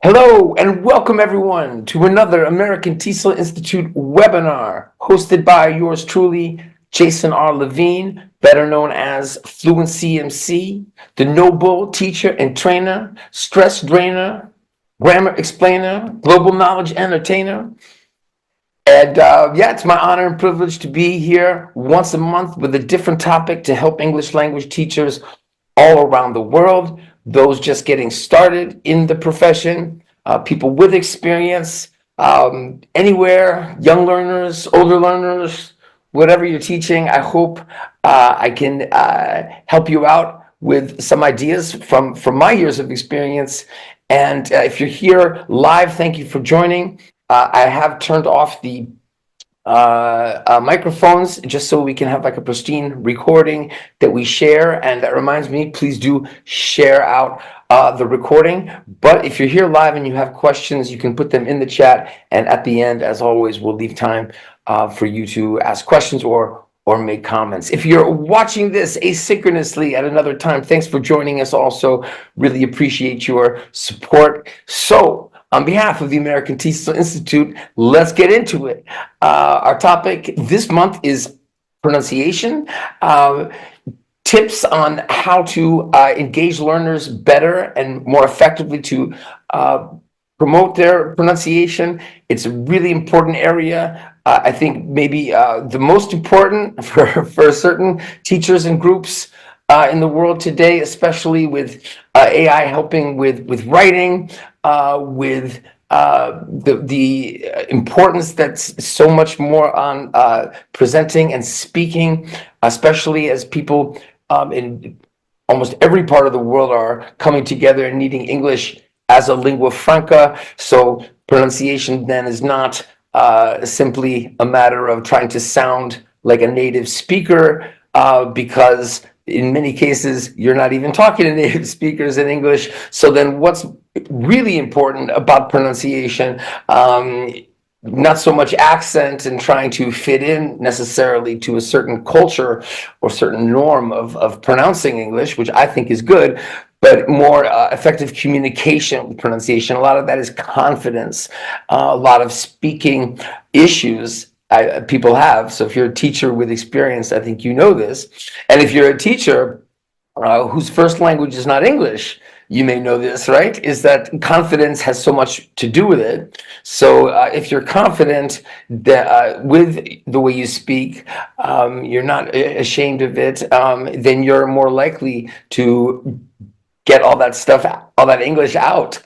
Hello and welcome everyone to another American TESOL Institute webinar hosted by yours truly, Jason R. Levine, better known as Fluency MC, the noble teacher and trainer, stress drainer, grammar explainer, global knowledge entertainer. And yeah, it's my honor and privilege to be here once a month with a different topic to help English language teachers all around the world, those just getting started in the profession, people with experience, anywhere, young learners, older learners, whatever you're teaching. I hope I can help you out with some ideas from my years of experience. And if you're here live, thank you for joining. I have turned off the microphones just so we can have like a pristine recording that we share. And that reminds me, please do share out the recording. But if you're here live and you have questions, you can put them in the chat. And at the end, as always, we'll leave time for you to ask questions or make comments. If you're watching this asynchronously at another time, thanks for joining us also. Really appreciate your support. So on behalf of the American TESOL Institute, let's get into it. Our topic this month is pronunciation. Tips on how to engage learners better and more effectively to promote their pronunciation. It's a really important area. I think maybe the most important for certain teachers and groups in the world today, especially with AI helping with writing, with the importance that's so much more on presenting and speaking, especially as people in almost every part of the world are coming together and needing English as a lingua franca. So pronunciation then is not simply a matter of trying to sound like a native speaker, because in many cases you're not even talking to native speakers in English. So then what's really important about pronunciation, not so much accent and trying to fit in necessarily to a certain culture or certain norm of pronouncing English, which I think is good, but more effective communication with pronunciation. A lot of that is confidence, a lot of speaking issues people have. So if you're a teacher with experience, I think you know this. And if you're a teacher whose first language is not English, you may know this, right? Is that confidence has so much to do with it. So if you're confident that, with the way you speak, you're not ashamed of it, then you're more likely to get all that stuff, all that English out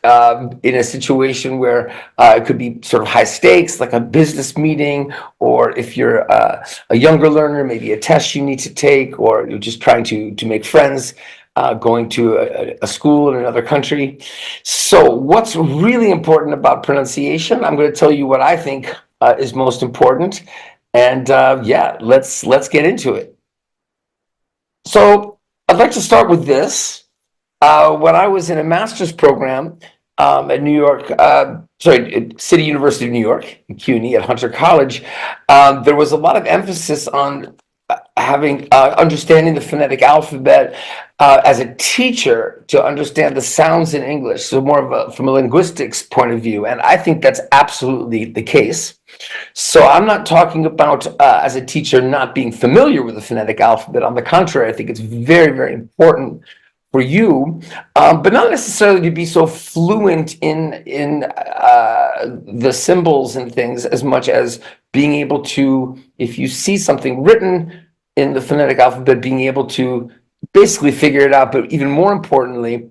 in a situation where it could be sort of high stakes, like a business meeting, or if you're a younger learner, maybe a test you need to take, or you're just trying to make friends, going to a school in another country. So what's really important about pronunciation? I'm going to tell you what I think is most important. And yeah, let's get into it. So I'd like to start with this. When I was in a master's program at New York, City University of New York, CUNY at Hunter College, there was a lot of emphasis on having understanding the phonetic alphabet as a teacher to understand the sounds in English, so more of from a linguistics point of view. And I think that's absolutely the case. So I'm not talking about as a teacher not being familiar with the phonetic alphabet. On the contrary, I think it's very, very important for you, but not necessarily to be so fluent in the symbols and things as much as being able to, if you see something written in the phonetic alphabet, being able to basically figure it out, but even more importantly,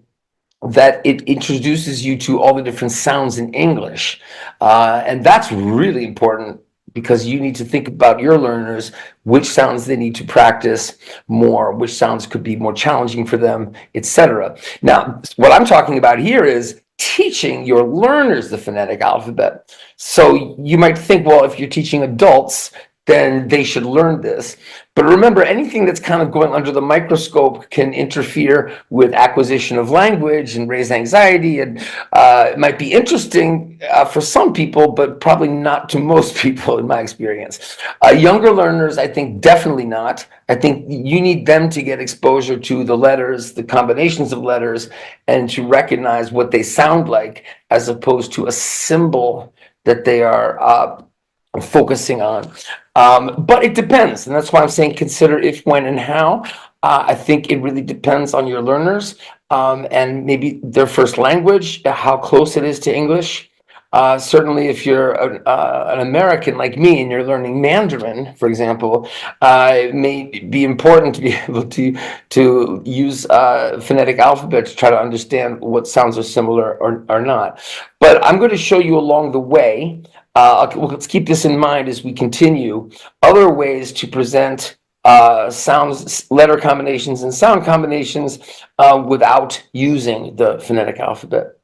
that it introduces you to all the different sounds in English. And that's really important because you need to think about your learners, which sounds they need to practice more, which sounds could be more challenging for them, etc. Now, what I'm talking about here is teaching your learners the phonetic alphabet. So you might think, well, if you're teaching adults, then they should learn this. But remember, anything that's kind of going under the microscope can interfere with acquisition of language and raise anxiety. And it might be interesting for some people, but probably not to most people, in my experience. Younger learners, I think, definitely not. I think you need them to get exposure to the letters, the combinations of letters, and to recognize what they sound like, as opposed to a symbol that they are focusing on. But it depends, and that's why I'm saying consider if, when, and how. I think it really depends on your learners, and maybe their first language, how close it is to English. Certainly, if you're an American like me and you're learning Mandarin, for example, it may be important to be able to use phonetic alphabet to try to understand what sounds are similar or not. But I'm going to show you along the way. Let's keep this in mind as we continue. Other ways to present sounds, letter combinations, and sound combinations without using the phonetic alphabet.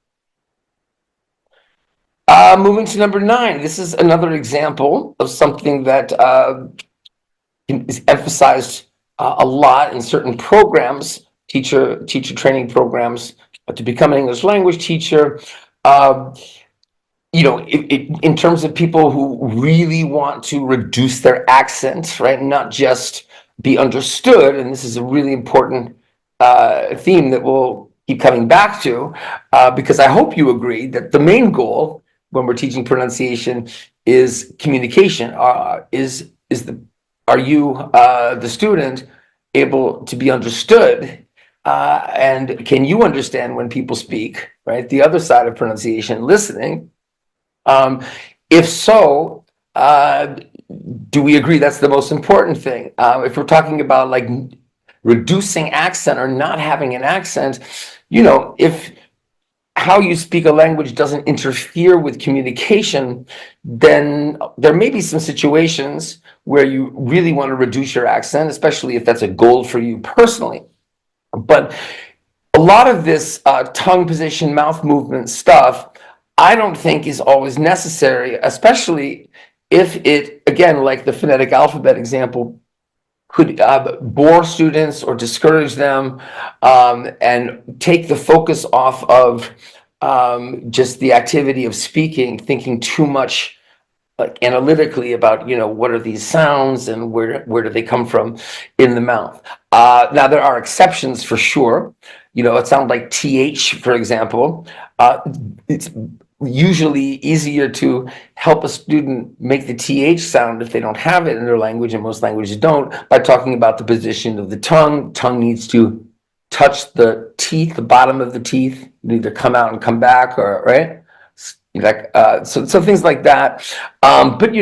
Moving to number 9, this is another example of something that is emphasized a lot in certain programs, teacher training programs, to become an English language teacher. In terms of people who really want to reduce their accent, right, and not just be understood, and this is a really important theme that we'll keep coming back to, because I hope you agree that the main goal when we're teaching pronunciation is communication. Are you, the student, able to be understood? And can you understand when people speak, right? The other side of pronunciation, listening. If so, do we agree that's the most important thing? If we're talking about like reducing accent or not having an accent, if how you speak a language doesn't interfere with communication, then there may be some situations where you really want to reduce your accent, especially if that's a goal for you personally. But a lot of this tongue position, mouth movement stuff, I don't think is always necessary, especially if it, again, like the phonetic alphabet example, could bore students or discourage them, and take the focus off of just the activity of speaking, thinking too much like analytically about what are these sounds and where do they come from in the mouth. Now there are exceptions for sure. It sounds like th, for example. It's usually easier to help a student make the th sound if they don't have it in their language, and most languages don't, by talking about the position of the tongue. Tongue needs to touch the teeth, the bottom of the teeth, either come out and come back, or right. Like so things like that. But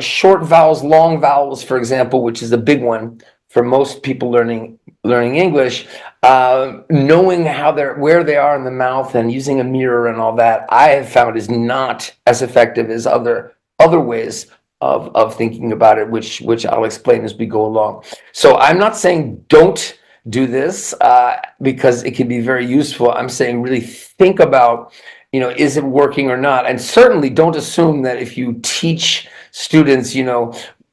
short vowels, long vowels, for example, which is a big one for most people learning English, knowing where they are in the mouth and using a mirror and all that, I have found is not as effective as other ways of thinking about it, which I'll explain as we go along. So I'm not saying don't do this because it can be very useful. I'm saying really think about, is it working or not? And certainly don't assume that if you teach students,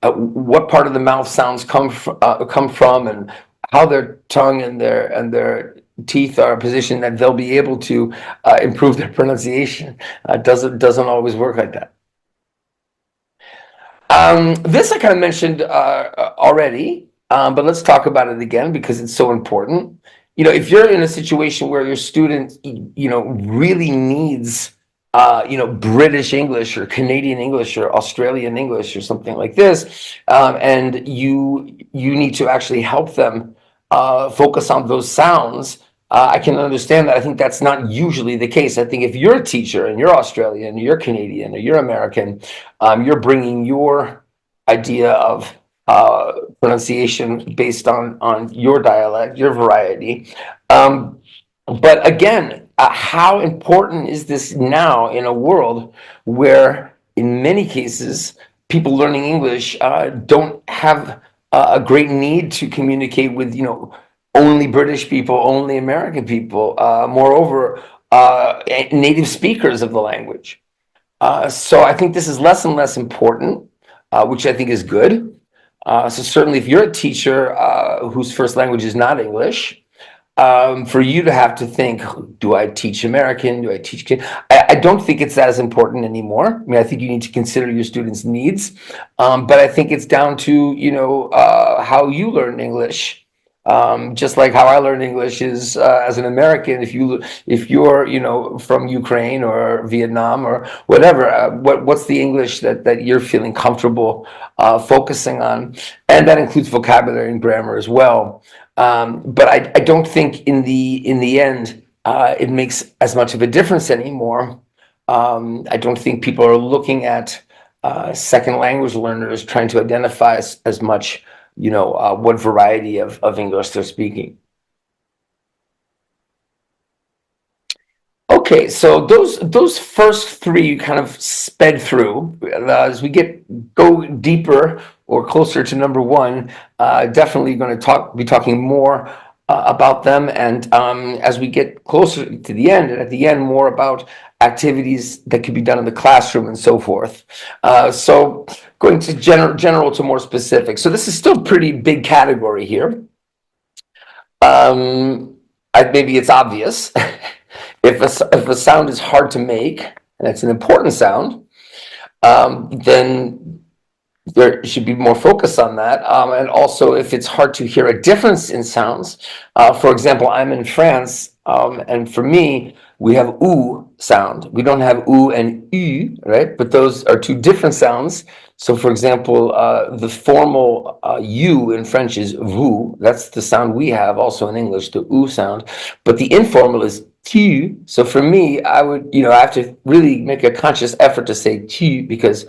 what part of the mouth sounds come from, and how their tongue and their teeth are positioned, that they'll be able to improve their pronunciation. Doesn't always work like that. This I kind of mentioned already, but let's talk about it again because it's so important. If you're in a situation where your student, really needs, British English or Canadian English or Australian English or something like this, and you need to actually help them focus on those sounds, I can understand that. I think that's not usually the case. I think if you're a teacher and you're Australian, you're Canadian, or you're American, you're bringing your idea of pronunciation based on your dialect, your variety. But again, how important is this now in a world where, in many cases, people learning English don't have a great need to communicate with, only British people, only American people, moreover, native speakers of the language. So I think this is less and less important. which I think is good. So certainly, if you're a teacher whose first language is not English, for you to have to think, do I teach American? Do I teach? I don't think it's as important anymore. I mean, I think you need to consider your students' needs, but I think it's down to how you learn English. Just like how I learned English is as an American. If you're from Ukraine or Vietnam or whatever, what's the English that you're feeling comfortable focusing on, and that includes vocabulary and grammar as well. But I don't think in the end it makes as much of a difference anymore. I don't think people are looking at second language learners trying to identify as much, what variety of English they're speaking. Okay, so those first three you kind of sped through. As we go deeper or closer to number one, definitely going to be talking more about them, and as we get closer to the end, and at the end, more about activities that could be done in the classroom and so forth. So going to general to more specific. So this is still a pretty big category here. Maybe it's obvious. If a sound is hard to make, and it's an important sound, then there should be more focus on that. And also, if it's hard to hear a difference in sounds, for example, I'm in France, and for me, we have oo sound. We don't have oo and u, right? But those are two different sounds. So, for example, the formal u in French is vous. That's the sound we have also in English, the oo sound. But the informal is tu. So for me, I have to really make a conscious effort to say tu because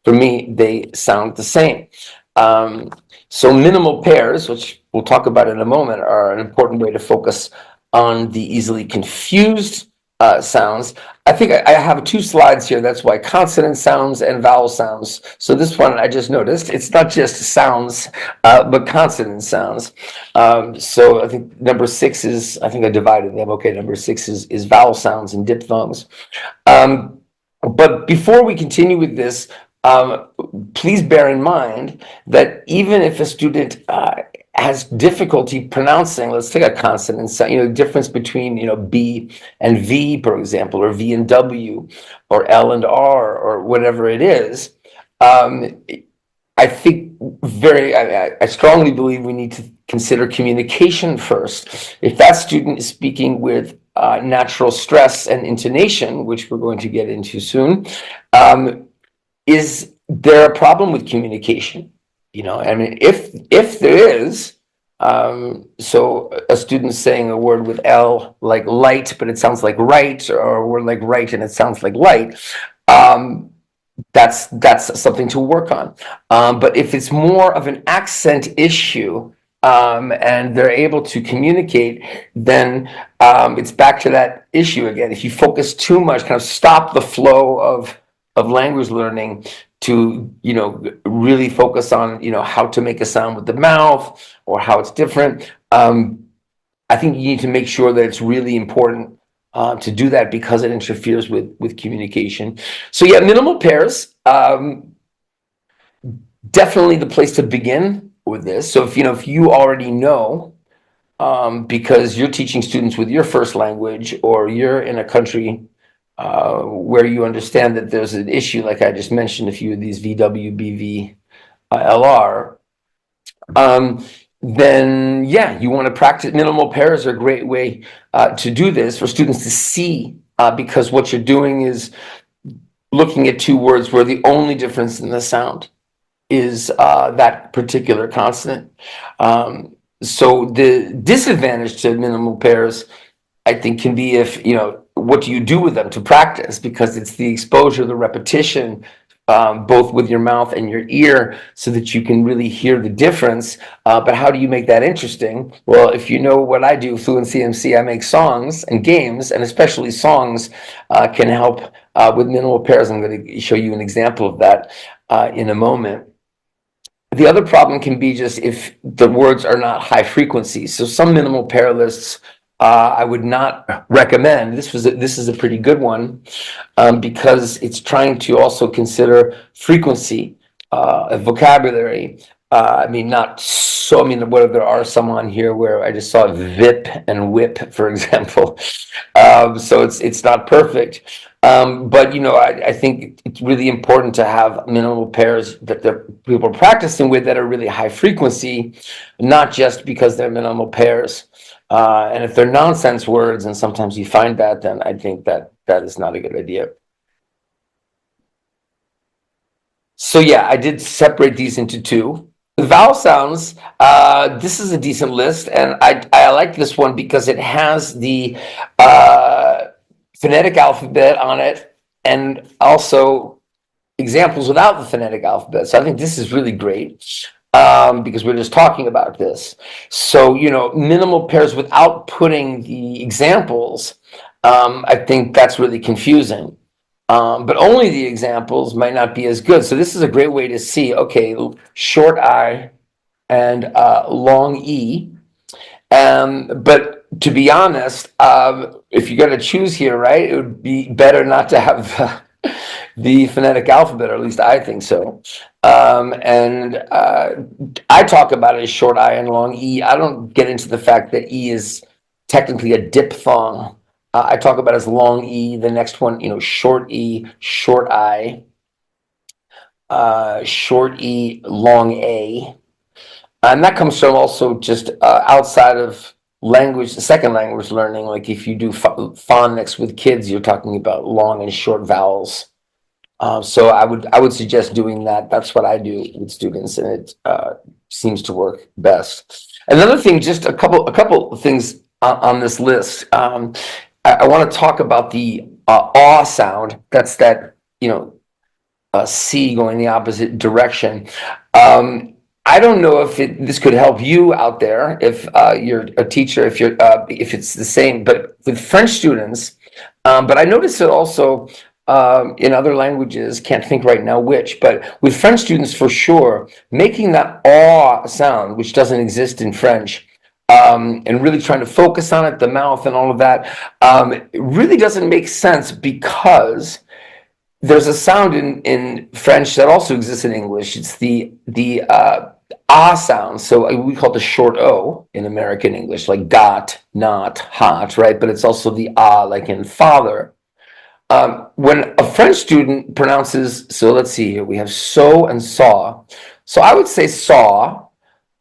for me, they sound the same. So minimal pairs, which we'll talk about in a moment, are an important way to focus on the easily confused sounds. I think I have two slides here. That's why consonant sounds and vowel sounds. So this one I just noticed, it's not just sounds, but consonant sounds. So I think number 6 I think I divided them. Okay, number 6 is vowel sounds and diphthongs. But before we continue with this, please bear in mind that even if a student has difficulty pronouncing, let's take a consonant, difference between B and V, for example, or V and W, or L and R, or whatever it is. I think I strongly believe we need to consider communication first. If that student is speaking with natural stress and intonation, which we're going to get into soon, is there a problem with communication? I mean, if there is, so a student saying a word with L like light, but it sounds like right, or a word like right and it sounds like light, that's something to work on. But if it's more of an accent issue, and they're able to communicate, then it's back to that issue again. If you focus too much, kind of stop the flow of language learning to really focus on how to make a sound with the mouth or how it's different. I think you need to make sure that it's really important to do that because it interferes with communication. So yeah, minimal pairs, definitely the place to begin with this. So if you already know, because you're teaching students with your first language, or you're in a country where you understand that there's an issue, like I just mentioned, a few of these VW, BV, LR, then yeah, you want to practice. Minimal pairs are a great way to do this for students to see, because what you're doing is looking at two words where the only difference in the sound is that particular consonant. So the disadvantage to minimal pairs, I think, can be if, what do you do with them to practice? Because it's the exposure, the repetition, both with your mouth and your ear, so that you can really hear the difference. But how do you make that interesting? Well, if you know what I do, Fluency MC, I make songs and games, and especially songs can help with minimal pairs. I'm going to show you an example of that in a moment. The other problem can be just if the words are not high frequency. So some minimal pair lists I would not recommend. This is a pretty good one, because it's trying to also consider frequency. vocabulary. I mean, not so. I mean, whether there are some on here where I just saw VIP and whip, for example. So it's not perfect. But I think it's really important to have minimal pairs that the people are practicing with that are really high frequency, not just because they're minimal pairs. And if they're nonsense words, and sometimes you find that, then I think that that is not a good idea. So yeah, I did separate these into two. The vowel sounds, this is a decent list, and I like this one because it has the uh, phonetic alphabet on it, and also examples without the phonetic alphabet. So I think this is really great, because we're just talking about this. So, minimal pairs without putting the examples, I think that's really confusing. But only the examples might not be as good. So this is a great way to see, okay, short I and long E. But to be honest, if you're going to choose here, right, it would be better not to have the phonetic alphabet, or at least I think so. And I talk about it as short I and long E. I don't get into the fact that E is technically a diphthong. I talk about it as long E. The next one, short E, short I, short E, long A. And that comes from also just outside of language, second language learning. Like if you do phonics with kids, you're talking about long and short vowels. So I would suggest doing that. That's what I do with students, and it seems to work best. Another thing, just a couple of things on this list. I want to talk about the ah sound. That's that C going the opposite direction. I don't know if this could help you out there, if you're a teacher, if it's the same, but with French students. But I noticed it also in other languages. Can't think right now which, but with French students for sure, making that "ah" sound, which doesn't exist in French. And really trying to focus on it, the mouth and all of that, it really doesn't make sense because there's a sound in French that also exists in English. It's the ah sound. So we call it the short O in American English, like got, not, hot, right? But it's also the ah, like in father. When a French student pronounces, so let's see here, we have so and saw. So I would say saw,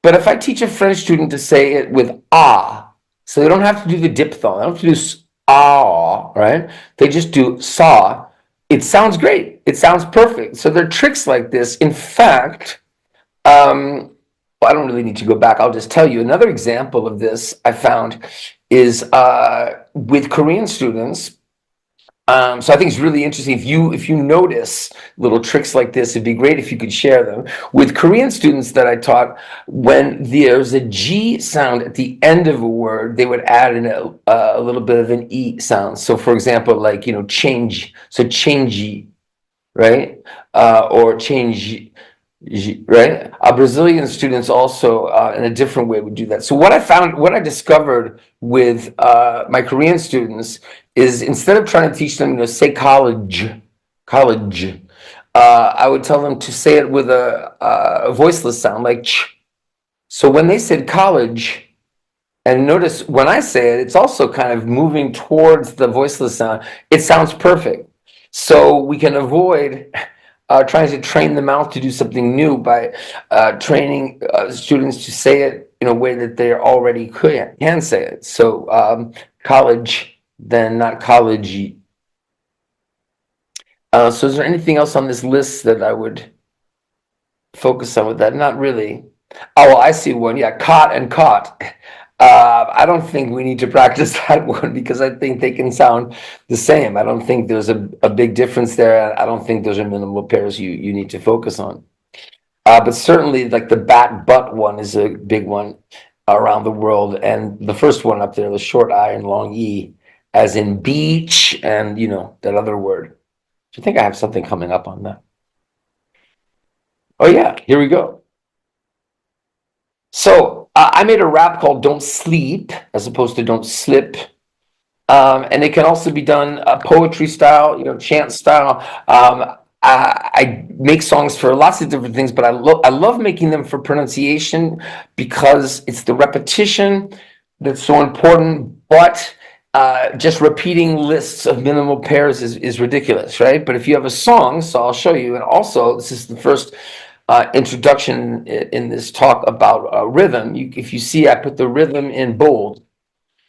but if I teach a French student to say it with ah, so they don't have to do the diphthong, they don't have to do ah, right? They just do saw. It sounds great. It sounds perfect. So there are tricks like this. In fact, well, I don't really need to go back. I'll just tell you another example of this I found is with Korean students. So I think it's really interesting. If you notice little tricks like this, it'd be great if you could share them with Korean students that I taught. When there's a G sound at the end of a word, they would add in a little bit of an E sound. So, for example, like change. So changey, right? Or change, right? Brazilian students also, in a different way, would do that. So what I discovered with my Korean students is, instead of trying to teach them, say college, I would tell them to say it with a voiceless sound, like ch. So when they said college, and notice when I say it, it's also kind of moving towards the voiceless sound. It sounds perfect. So we can avoid trying to train the mouth to do something new by training students to say it in a way that they already can say it. So college, then not college. So is there anything else on this list that I would focus on with that? Not really. Oh, well, I see one. Yeah, caught and caught. I don't think we need to practice that one because I think they can sound the same. I don't think there's a big difference there. I don't think those are minimal pairs you need to focus on. But certainly, like the bat butt one is a big one around the world. And the first one up there, the short I and long E, as in beach, and that other word. So I think I have something coming up on that. Oh yeah, here we go. So I made a rap called "Don't Sleep" as opposed to "Don't Slip," and it can also be done poetry style, chant style. I make songs for lots of different things, but I love making them for pronunciation because it's the repetition that's so important. But just repeating lists of minimal pairs is ridiculous, right? But if you have a song, so I'll show you. And also, this is the first introduction in this talk about rhythm. If you see, I put the rhythm in bold.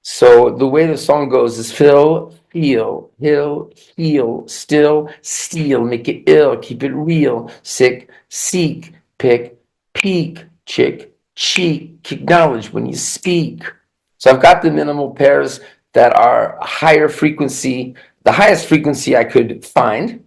So the way the song goes is fill, feel, hill, heal, still, steal, make it ill, keep it real, sick, seek, pick, peak, chick, cheek, acknowledge when you speak. So I've got the minimal pairs that are higher frequency, the highest frequency I could find.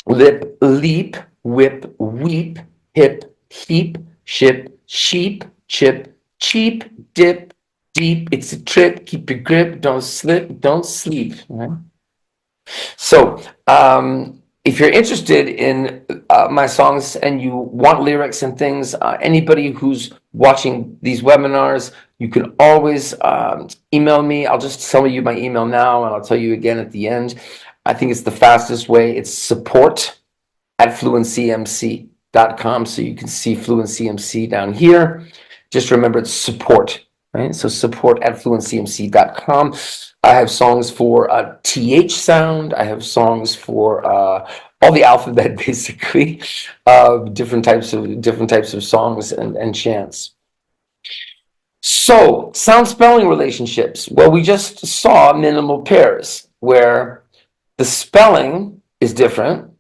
Lip, leap, whip, weep, hip, heap, ship, sheep, chip, cheap, dip, deep. It's a trip. Keep your grip. Don't slip. Don't sleep. Right? So, if you're interested in my songs and you want lyrics and things, anybody who's watching these webinars, you can always email me. I'll just tell you my email now, and I'll tell you again at the end. I think it's the fastest way. It's support@fluencyMC.com. So you can see FluencyMC down here. Just remember it's support, right? So support@fluencyMC.com. I have songs for TH sound. I have songs for all the alphabet, basically, different types of songs and chants. So, sound spelling relationships. Well, we just saw minimal pairs where the spelling is different,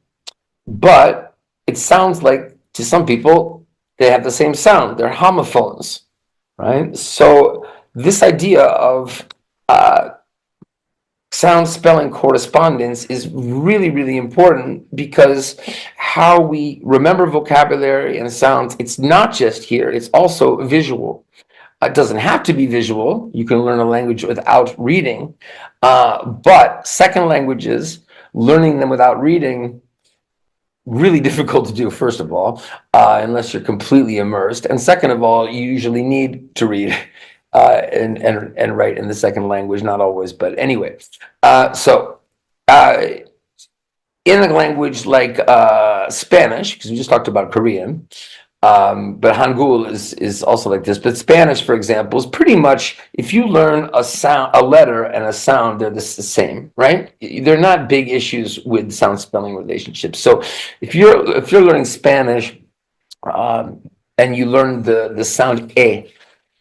but it sounds like to some people they have the same sound. They're homophones, right? So this idea of sound spelling correspondence is really, really important because how we remember vocabulary and sounds, it's not just here, it's also visual. It doesn't have to be visual. You can learn a language without reading, but second languages, learning them without reading, really difficult to do, first of all, unless you're completely immersed. And second of all, you usually need to read and write in the second language, not always, but anyway. So in a language like Spanish, because we just talked about Korean, but Hangul is also like this. But Spanish, for example, is pretty much if you learn a sound, a letter and a sound, they're the same, right? They're not big issues with sound spelling relationships. So if you're learning Spanish and you learn the sound e,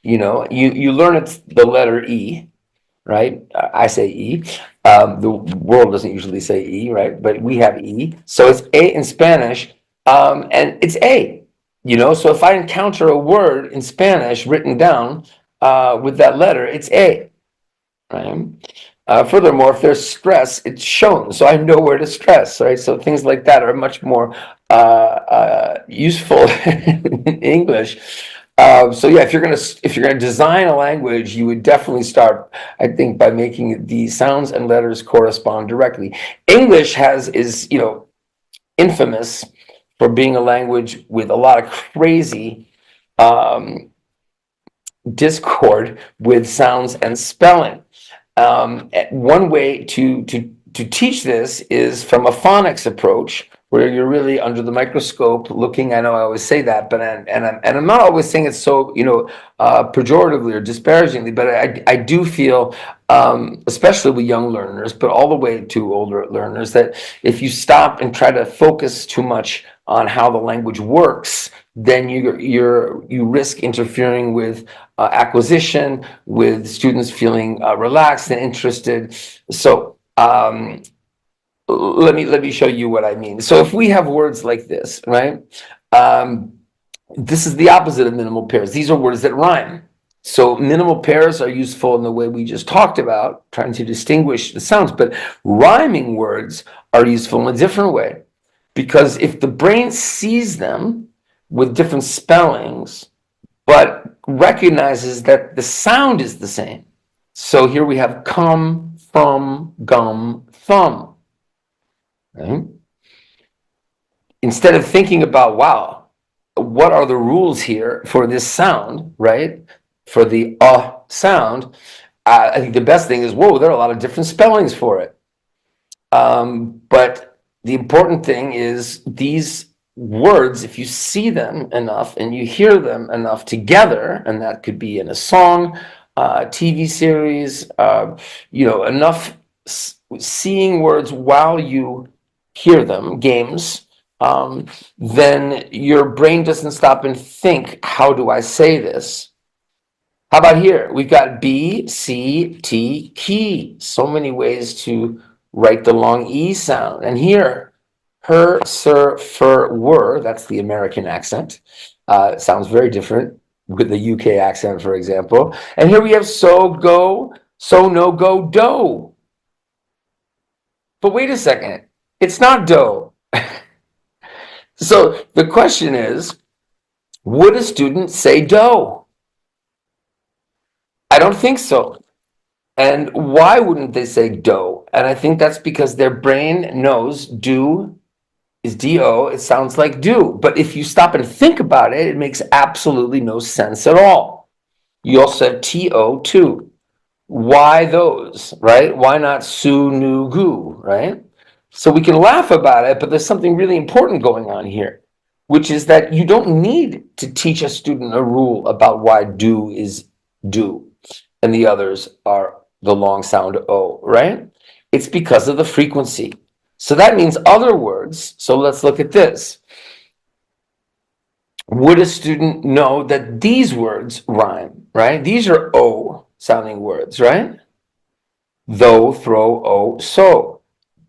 you learn it's the letter E, right? I say E. The world doesn't usually say E, right? But we have E. So it's A in Spanish, and it's A. So if I encounter a word in Spanish written down with that letter, it's A, right? Furthermore, if there's stress, it's shown, so I know where to stress, right? So things like that are much more useful in English. So yeah, if you're gonna design a language, you would definitely start, I think, by making the sounds and letters correspond directly. English is infamous for being a language with a lot of crazy discord with sounds and spelling. One way to teach this is from a phonics approach, where you're really under the microscope looking. I know I always say that, but I'm not always saying it so pejoratively or disparagingly, but I do feel, especially with young learners, but all the way to older learners, that if you stop and try to focus too much on how the language works, then you risk interfering with acquisition, with students feeling relaxed and interested. So let me show you what I mean. So if we have words like this, right? This is the opposite of minimal pairs. These are words that rhyme. So minimal pairs are useful in the way we just talked about, trying to distinguish the sounds, but rhyming words are useful in a different way. Because if the brain sees them with different spellings, but recognizes that the sound is the same. So here we have come, from, gum, thumb. Right? Instead of thinking about, wow, what are the rules here for this sound, right? For the sound, I think the best thing is, whoa, there are a lot of different spellings for it. But the important thing is these words, if you see them enough and you hear them enough together, and that could be in a song, TV series, enough seeing words while you hear them, games, then your brain doesn't stop and think, how do I say this? How about here? We've got B, C, T, key. So many ways to write the long E sound. And here, her, sir, fur, were, that's the American accent. It sounds very different with the UK accent, for example. And here we have so, go, so, no, go, do. But wait a second, it's not do. So the question is, would a student say do? I don't think so. And why wouldn't they say do? And I think that's because their brain knows do is do. It sounds like do. But if you stop and think about it, it makes absolutely no sense at all. You also have to too. Why those, right? Why not su, nu, gu, right? So we can laugh about it, but there's something really important going on here, which is that you don't need to teach a student a rule about why do is do and the others are the long sound O, right? It's because of the frequency. So that means other words. So let's look at this. Would a student know that these words rhyme, right? These are O sounding words, right? Though, throw, O, so.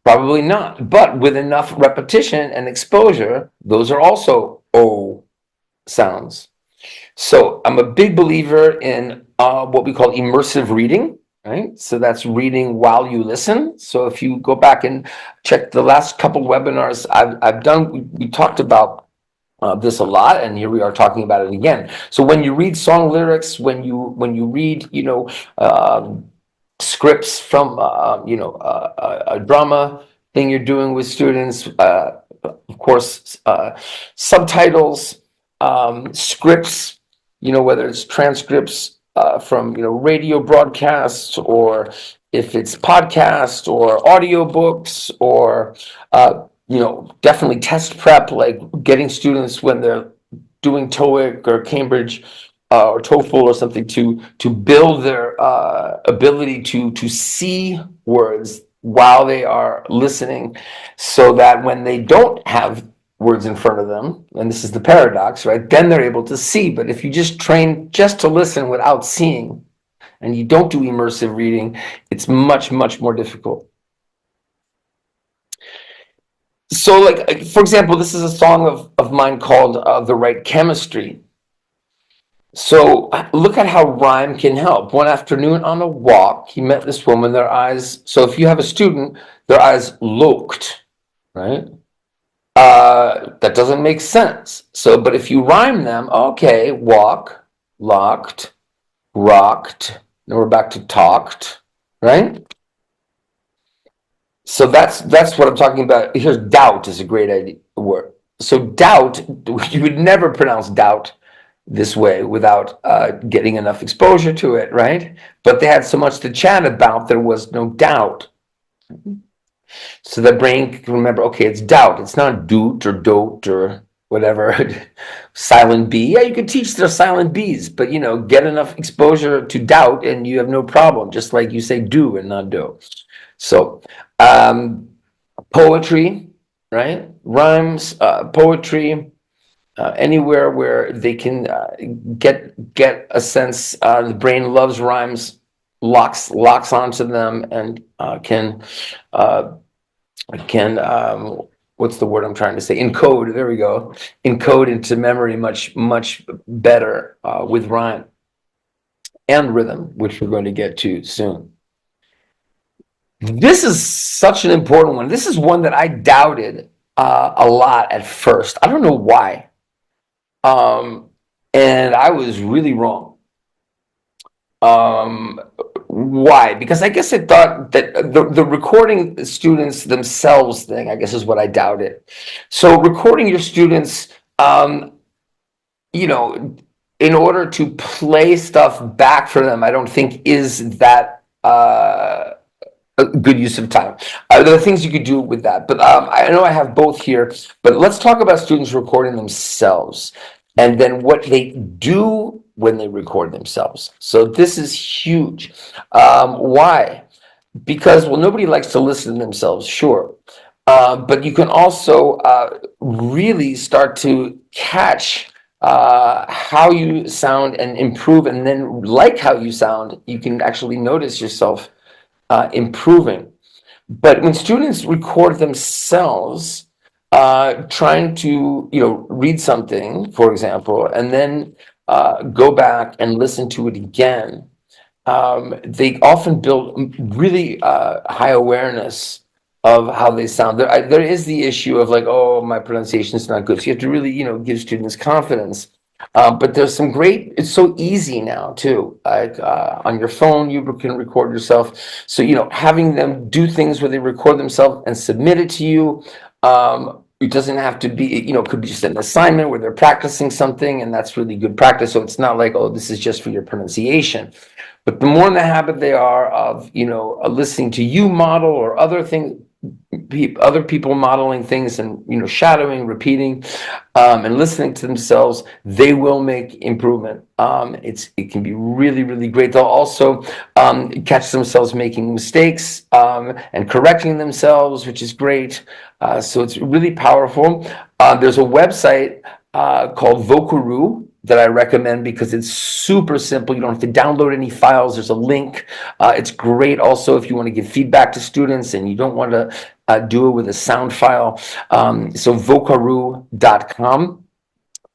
Probably not, but with enough repetition and exposure, those are also O sounds. So I'm a big believer in what we call immersive reading, right? So that's reading while you listen. So if you go back and check the last couple webinars I've done, we talked about this a lot, and here we are talking about it again. So when you read song lyrics, when you read, scripts from, a drama thing you're doing with students, of course, subtitles, scripts, whether it's transcripts from, radio broadcasts, or if it's podcast or audiobooks, or definitely test prep, like getting students when they're doing TOEIC or Cambridge or TOEFL or something, to build their ability to see words while they are listening, so that when they don't have words in front of them, and this is the paradox, right? Then they're able to see. But if you just train just to listen without seeing, and you don't do immersive reading, it's much, much more difficult. So, like, for example, this is a song of mine called The Right Chemistry. So look at how rhyme can help. One afternoon on a walk, he met this woman, their eyes. So if you have a student, their eyes looked, right? That doesn't make sense. So, but if you rhyme them, okay, walk, locked, rocked, now we're back to talked, right? So that's what I'm talking about. Here's doubt is a great idea word. So doubt, you would never pronounce doubt this way without getting enough exposure to it, right? But they had so much to chat about, there was no doubt. So the brain can remember, okay, it's doubt. It's not doot or dote or whatever. Silent B. Yeah, you could teach the silent Bs, but get enough exposure to doubt and you have no problem, just like you say do and not do. So poetry, right? Rhymes, poetry, anywhere where they can get a sense. The brain loves rhymes, locks onto them, and can what's the word I'm trying to say? Encode. There we go. Encode into memory much better with rhyme and rhythm, which we're going to get to soon. This is such an important one. This is one that I doubted a lot at first. I don't know why. And I was really wrong. Why? Because I guess I thought that the recording students themselves thing, I guess, is what I doubted. So recording your students, in order to play stuff back for them, I don't think is that a good use of time. There are things you could do with that, but I know I have both here. But let's talk about students recording themselves and then what they do when they record themselves. So this is huge. Why? Because, well, nobody likes to listen to themselves, sure. But you can also really start to catch how you sound and improve, and then like how you sound, you can actually notice yourself improving. But when students record themselves trying to, read something, for example, and then go back and listen to it again, they often build really high awareness of how they sound. There is the issue of like, oh, my pronunciation is not good. So you have to really, give students confidence. But there's some great, it's so easy now too. Like on your phone, you can record yourself. So, having them do things where they record themselves and submit it to you. It doesn't have to be, it could be just an assignment where they're practicing something, and that's really good practice. So it's not like, oh, this is just for your pronunciation. But the more in the habit they are of, listening to you model or other things, other people modeling things, and shadowing, repeating, and listening to themselves, they will make improvement. It can be really, really great. They'll also catch themselves making mistakes and correcting themselves, which is great. So it's really powerful. There's a website called Vocaroo that I recommend because it's super simple. You don't have to download any files. There's a link. It's great also if you want to give feedback to students and you don't want to do it with a sound file. So vocaroo.com.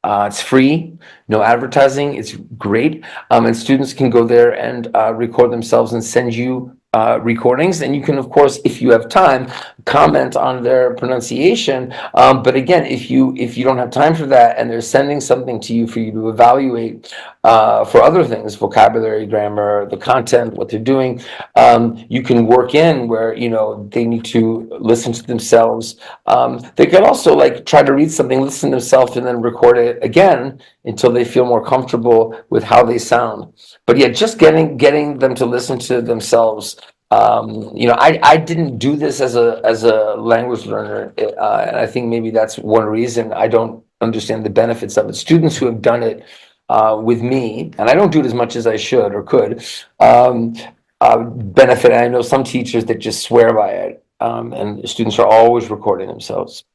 It's free, no advertising. It's great. And students can go there and record themselves and send you recordings. And you can, of course, if you have time, comment on their pronunciation. But again, if you don't have time for that and they're sending something to you for you to evaluate for other things, vocabulary, grammar, the content, what they're doing, you can work in where, they need to listen to themselves. They could also like try to read something, listen to themselves, and then record it again until they feel more comfortable with how they sound. But yeah, just getting them to listen to themselves. I didn't do this as a language learner, and I think maybe that's one reason I don't understand the benefits of it. Students who have done it with me, and I don't do it as much as I should or could, benefit. I know some teachers that just swear by it, and students are always recording themselves.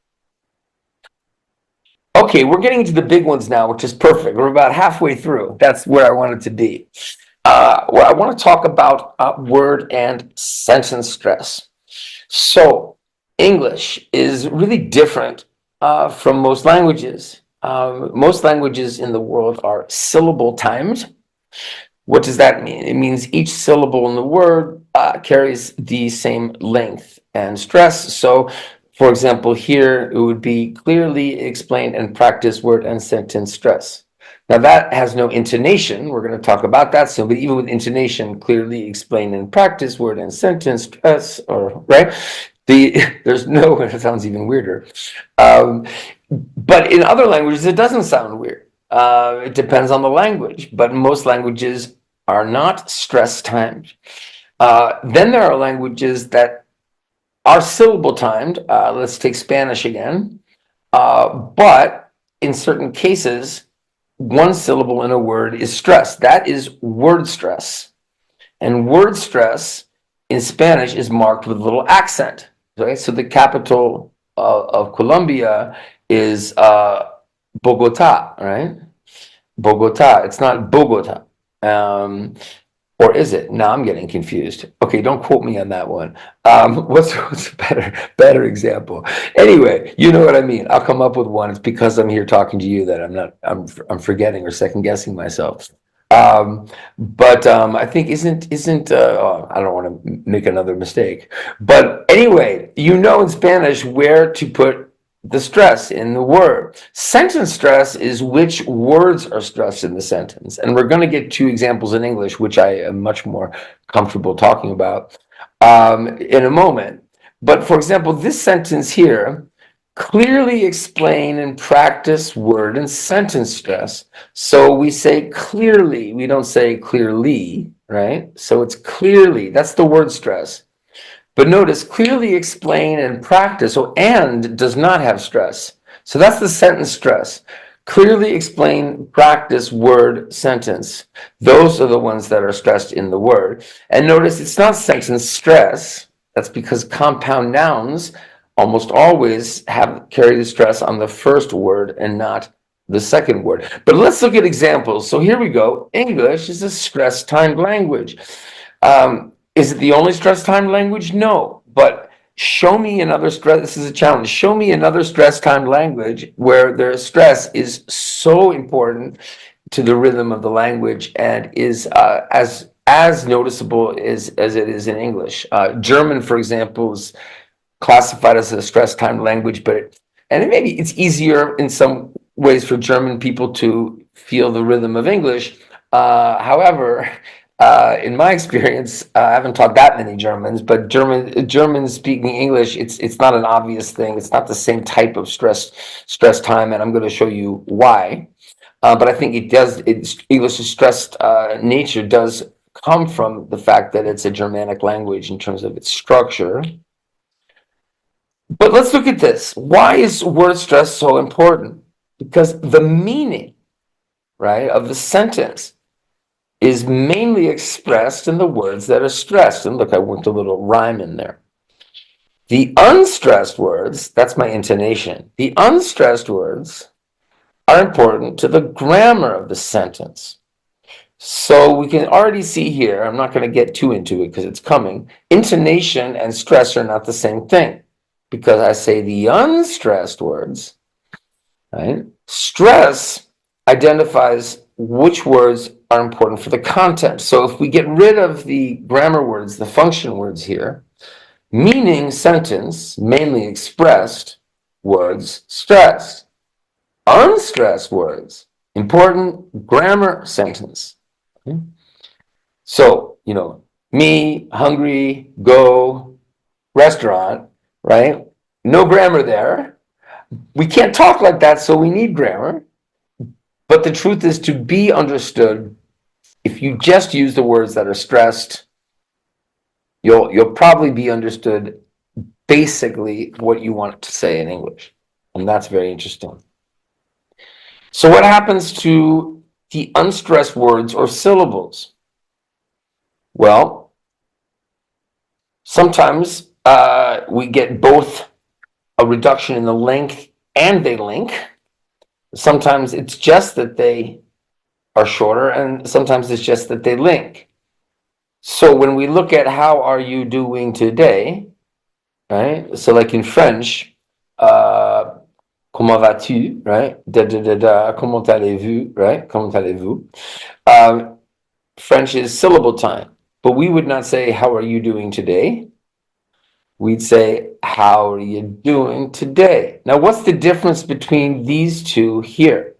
Okay, we're getting to the big ones now, which is perfect. We're about halfway through. That's where I wanted to be. Well, I want to talk about word and sentence stress. So, English is really different from most languages. Most languages in the world are syllable timed. What does that mean? It means each syllable in the word carries the same length and stress. So, for example, here it would be clearly explain and practice word and sentence stress. Now that has no intonation. We're going to talk about that soon. But even with intonation, clearly explain and practice word and sentence stress, or right? There's no. It sounds even weirder. But in other languages, it doesn't sound weird. It depends on the language, but most languages are not stress timed. Then there are languages that are syllable timed. Let's take Spanish again. But in certain cases, one syllable in a word is stress. That is word stress. And word stress in Spanish is marked with a little accent. Okay? So the capital of Colombia is Bogota, right? Bogota. It's not Bogota. Or is it? Now I'm getting confused. Okay, don't quote me on that one. What's a better example? Anyway, you know what I mean. I'll come up with one. It's because I'm here talking to you that I'm forgetting or second guessing myself. But I think isn't oh, I don't want to make another mistake. But anyway, in Spanish where to put the stress in the word. Sentence stress is which words are stressed in the sentence. And we're going to get two examples in English, which I am much more comfortable talking about in a moment. But for example, this sentence here, clearly explain and practice word and sentence stress. So we say clearly, we don't say clearly, right? So it's clearly, that's the word stress. But notice clearly explain and practice. So and does not have stress. So that's the sentence stress. Clearly explain, practice, word, sentence. Those are the ones that are stressed in the word. And notice it's not sentence stress. That's because compound nouns almost always carry the stress on the first word and not the second word. But let's look at examples. So here we go. English is a stress-timed language. Is it the only stress-timed language? No. But show me another stress. This is a challenge. Show me another stress-timed language where the stress is so important to the rhythm of the language and is as noticeable as it is in English. German, for example, is classified as a stress-timed language, and maybe it's easier in some ways for German people to feel the rhythm of English. However, in my experience, I haven't taught that many Germans, but Germans speaking English, it's not an obvious thing. It's not the same type of stress time, and I'm going to show you why. But I think English's stressed nature does come from the fact that it's a Germanic language in terms of its structure. But let's look at this. Why is word stress so important? Because the meaning, right, of the sentence is mainly expressed in the words that are stressed. And look, I worked a little rhyme in there. The unstressed words, that's my intonation. The unstressed words are important to the grammar of the sentence. So we can already see here, I'm not going to get too into it because it's coming, intonation and stress are not the same thing. Because I say the unstressed words, right? Stress identifies which words are important for the content. So if we get rid of the grammar words, the function words here, meaning sentence, mainly expressed words, stressed. Unstressed words, important grammar sentence. Okay? So, me, hungry, go, restaurant, right? No grammar there. We can't talk like that, so we need grammar. But the truth is, to be understood, if you just use the words that are stressed, you'll probably be understood basically what you want to say in English. And that's very interesting. So what happens to the unstressed words or syllables? Well, sometimes we get both a reduction in the length and they link. Sometimes it's just that they are shorter, and sometimes it's just that they link. So when we look at how are you doing today, right? So like in French, comment vas-tu, right? Da, da, da, da, comment allez-vous, right? Comment allez-vous? French is syllable time, but we would not say, how are you doing today? We'd say, how are you doing today? Now, what's the difference between these two here?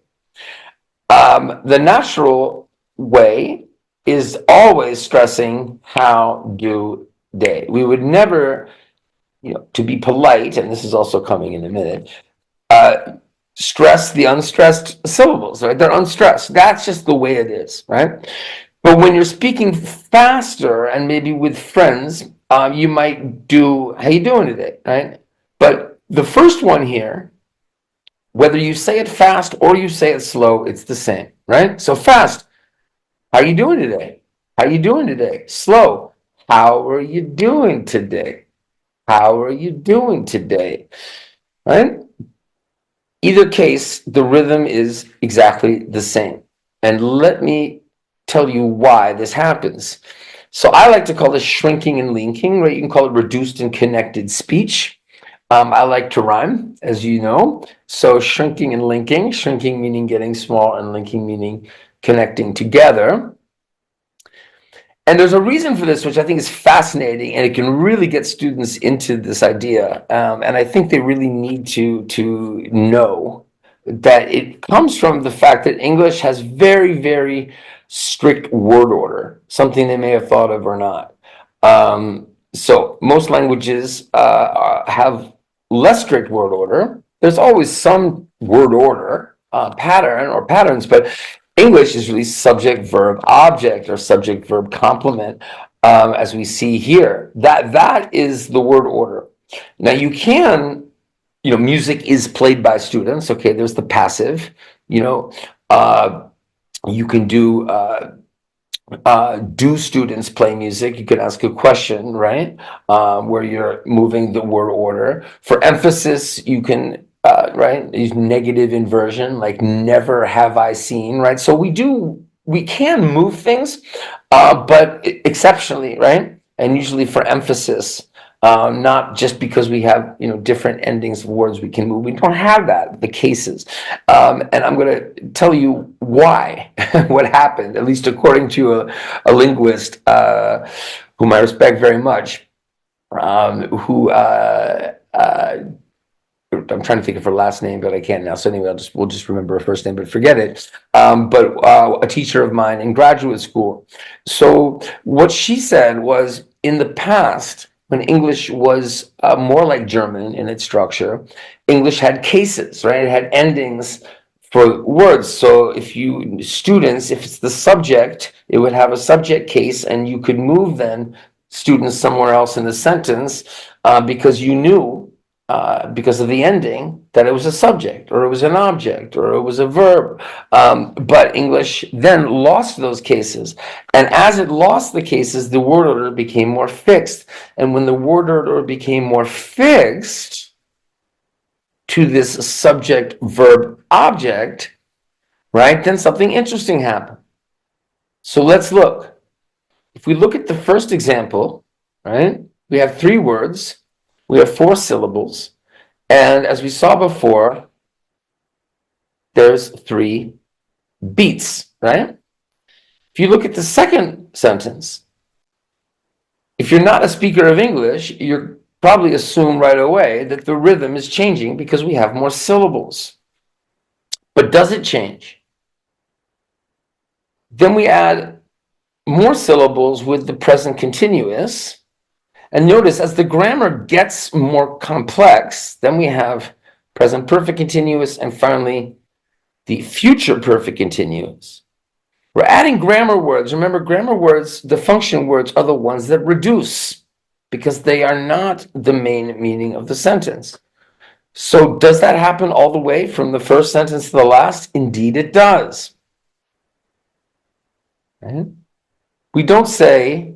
The natural way is always stressing how do they. We would never, to be polite, and this is also coming in a minute, stress the unstressed syllables, right? They're unstressed. That's just the way it is, right? But when you're speaking faster and maybe with friends, you might do, how you doing today, right? But the first one here, whether you say it fast or you say it slow, it's the same, right? So fast, how are you doing today? How are you doing today? Slow, how are you doing today? How are you doing today? Right? Either case, the rhythm is exactly the same. And let me tell you why this happens. So I like to call this shrinking and linking, right? You can call it reduced and connected speech. I like to rhyme, as you know. So shrinking and linking, shrinking meaning getting small and linking meaning connecting together. And there's a reason for this, which I think is fascinating, and it can really get students into this idea. And I think they really need to know that it comes from the fact that English has very, very strict word order, something they may have thought of or not. So most languages have less strict word order. There's always some word order pattern or patterns, but English is really subject, verb, object, or subject, verb, complement, as we see here. That is the word order. Now you can, music is played by students. Okay, there's the passive. You know, uh, you can do students play music? You can ask a question, right? Where you're moving the word order. For emphasis, you can, right, use negative inversion, like never have I seen, right? So we can move things, but exceptionally, right? And usually for emphasis, not just because we have, different endings of words we can move. We don't have that, the cases. And I'm going to tell you why, what happened, at least according to a linguist whom I respect very much, who I'm trying to think of her last name, but I can't now. So anyway, we'll just remember her first name, but forget it. But a teacher of mine in graduate school. So what she said was, in the past, when English was more like German in its structure, English had cases, right? It had endings for words. So if it's the subject, it would have a subject case, and you could move then students somewhere else in the sentence because you knew, because of the ending, that it was a subject, or it was an object, or it was a verb. But English then lost those cases. And as it lost the cases, the word order became more fixed. And when the word order became more fixed to this subject, verb, object, right, then something interesting happened. So let's look. If we look at the first example, right, we have 3 words, we have 4 syllables. And as we saw before, there's 3 beats, right? If you look at the second sentence, if you're not a speaker of English, you're probably assume right away that the rhythm is changing because we have more syllables. But does it change? Then we add more syllables with the present continuous. And notice, as the grammar gets more complex, then we have present perfect continuous, and finally the future perfect continuous. We're adding grammar words. Remember, grammar words, the function words, are the ones that reduce because they are not the main meaning of the sentence. So does that happen all the way from the first sentence to the last? Indeed, it does. Right? We don't say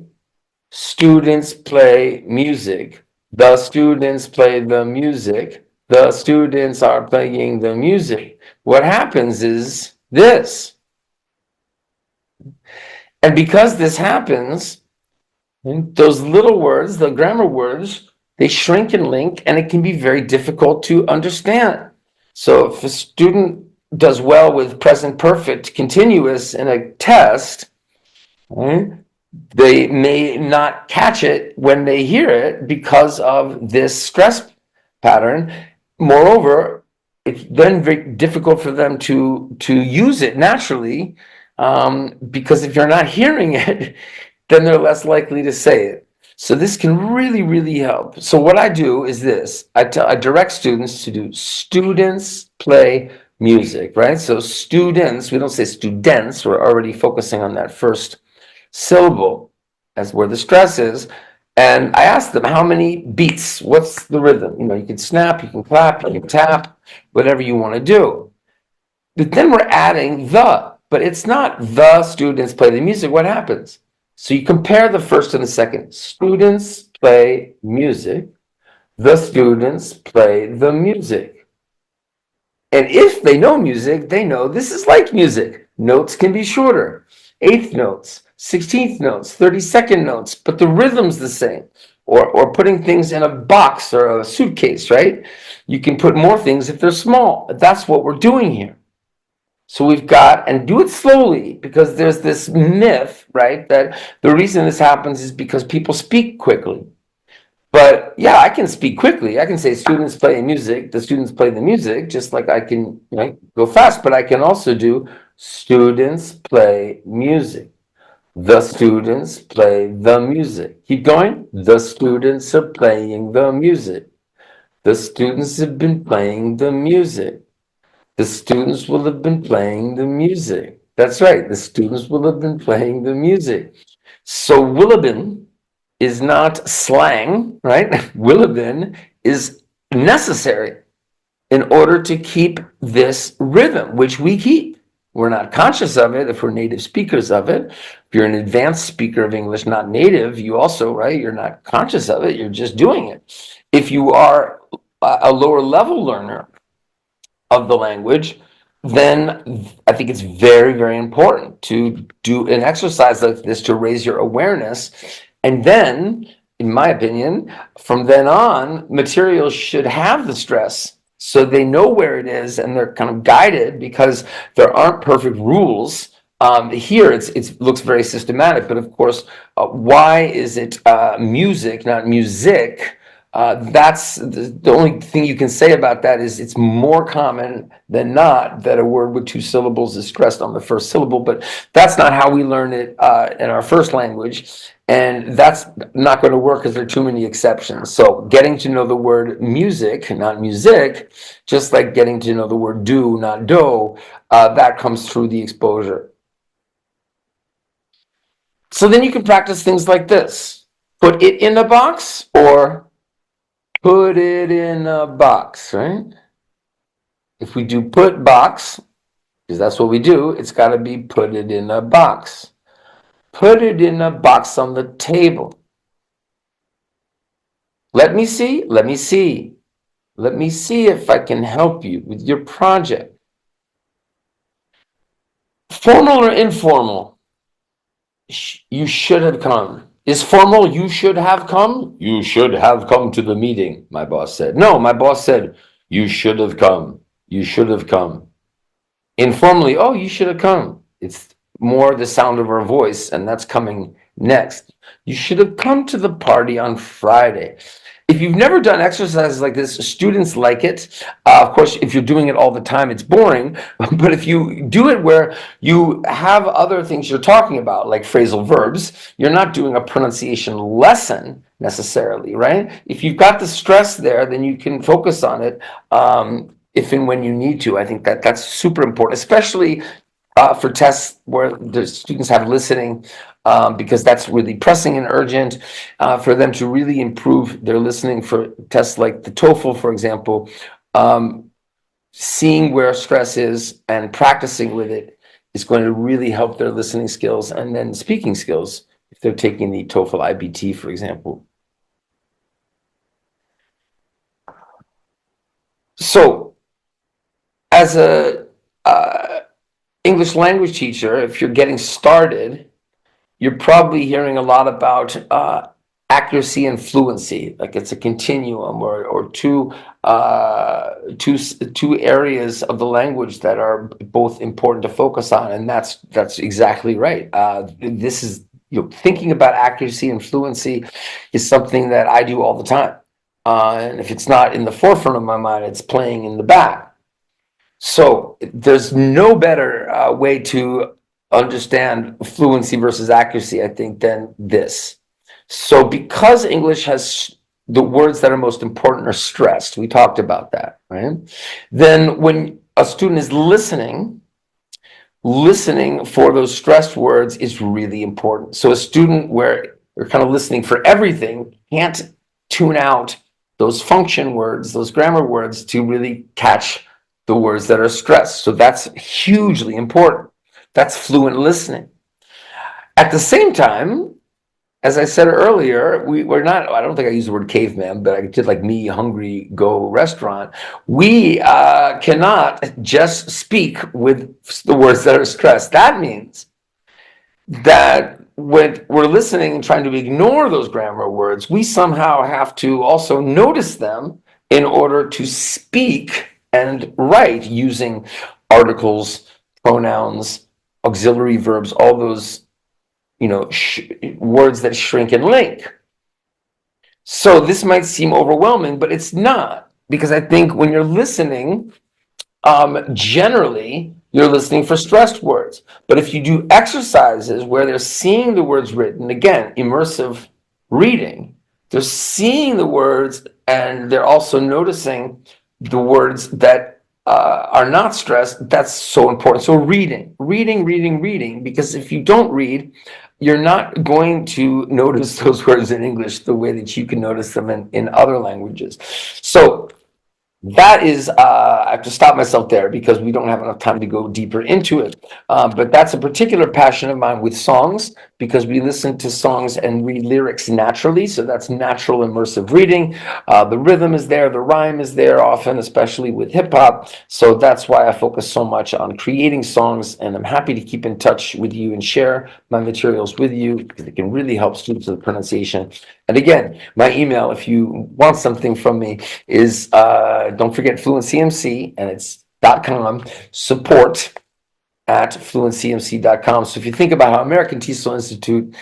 students play music. The students play the music. The students are playing the music. What happens is this. And because this happens, those little words, the grammar words, they shrink and link, and it can be very difficult to understand. So if a student does well with present perfect continuous in a test, right, they may not catch it when they hear it because of this stress pattern. Moreover, it's then very difficult for them to use it naturally, because if you're not hearing it, then they're less likely to say it. So this can really, really help. So what I do is this. I direct students to do students play music, right? So students, we don't say students, we're already focusing on that first syllable as where the stress is. And I ask them, how many beats? What's the rhythm? You can snap, you can clap, you can tap, whatever you want to do. But then we're adding but it's not the students play the music. What happens? So you compare the first and the second. Students play music. The students play the music. And if they know music, they know this is like music. Notes can be shorter. Eighth notes, 16th notes, 32nd notes, but the rhythm's the same. Or putting things in a box or a suitcase, right? You can put more things if they're small. That's what we're doing here. So we've got, and do it slowly, because there's this myth, right, that the reason this happens is because people speak quickly. But yeah, I can speak quickly. I can say students play music, the students play the music, just like I can, go fast, but I can also do students play music. The students play the music. Keep going. The students are playing the music. The students have been playing the music. The students will have been playing the music. That's right. The students will have been playing the music. So will have been is not slang, right? Will have been is necessary in order to keep this rhythm, which we keep. We're not conscious of it if we're native speakers of it. If you're an advanced speaker of English, not native, you also, right? You're not conscious of it. You're just doing it. If you are a lower level learner of the language, then I think it's very, very important to do an exercise like this to raise your awareness. And then, in my opinion, from then on, materials should have the stress so they know where it is and they're kind of guided because there aren't perfect rules. Here, it looks very systematic, but of course, why is it music, not music? That's the only thing you can say about that is it's more common than not that a word with two syllables is stressed on the first syllable, but that's not how we learn it in our first language. And that's not going to work because there are too many exceptions. So getting to know the word music, not music, just like getting to know the word do, not do, that comes through the exposure. So then you can practice things like this. Put it in a box or put it in a box, right? If we do put box, because that's what we do, it's got to be put it in a box. Put it in a box on the table. Let me see, let me see. Let me see if I can help you with your project. Formal or informal? You should have come. Is formal, you should have come? You should have come to the meeting, my boss said. No, my boss said, you should have come. You should have come. Informally, oh, you should have come. It's more the sound of our voice, and that's coming next. You should have come to the party on Friday. If you've never done exercises like this, students like it. Of course, if you're doing it all the time, it's boring. But if you do it where you have other things you're talking about, like phrasal verbs, you're not doing a pronunciation lesson necessarily, right? If you've got the stress there, then you can focus on it. If and when you need to. I think that's super important, especially for tests where the students have listening, because that's really pressing and urgent for them to really improve their listening for tests like the TOEFL, for example. Seeing where stress is and practicing with it is going to really help their listening skills and then speaking skills if they're taking the TOEFL IBT, for example. So, as a English language teacher, if you're getting started, you're probably hearing a lot about accuracy and fluency, like it's a continuum or two areas of the language that are both important to focus on, and that's exactly right. This is thinking about accuracy and fluency is something that I do all the time, and if it's not in the forefront of my mind, it's playing in the back. So there's no better way to understand fluency versus accuracy, I think, than this. So because English has the words that are most important are stressed, we talked about that, right? Then when a student is listening for those stressed words is really important. So a student where they're kind of listening for everything can't tune out those function words, those grammar words to really catch the words that are stressed. So that's hugely important. That's fluent listening. At the same time, as I said earlier, we're not, I don't think I used the word caveman, but I did like me, hungry, go restaurant. We cannot just speak with the words that are stressed. That means that when we're listening and trying to ignore those grammar words, we somehow have to also notice them in order to speak and write using articles, pronouns, auxiliary verbs, all those words that shrink and link. So this might seem overwhelming, but it's not, because I think when you're listening, generally you're listening for stressed words. But if you do exercises where they're seeing the words written, again, immersive reading, they're seeing the words and they're also noticing the words that are not stressed, that's so important. So reading, because if you don't read, you're not going to notice those words in English the way that you can notice them in other languages. So that is, I have to stop myself there because we don't have enough time to go deeper into it. But that's a particular passion of mine with songs because we listen to songs and read lyrics naturally. So that's natural immersive reading. The rhythm is there, the rhyme is there often, especially with hip hop. So that's why I focus so much on creating songs. And I'm happy to keep in touch with you and share my materials with you because it can really help students with pronunciation. And again, my email, if you want something from me, is don't forget FluentCMC, and it's .com, support@fluentcmc.com. So if you think about how American TESOL Institute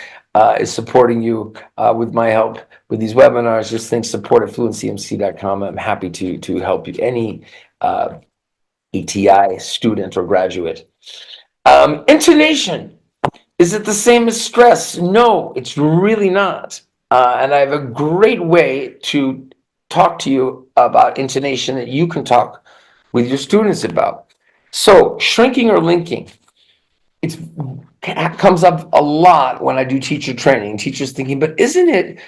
is supporting you with my help with these webinars, just think support@fluentcmc.com. I'm happy to help you, any ETI student or graduate. Intonation. Is it the same as stress? No, it's really not. And I have a great way to talk to you about intonation that you can talk with your students about. So shrinking or linking, it comes up a lot when I do teacher training. Teachers thinking, but isn't it,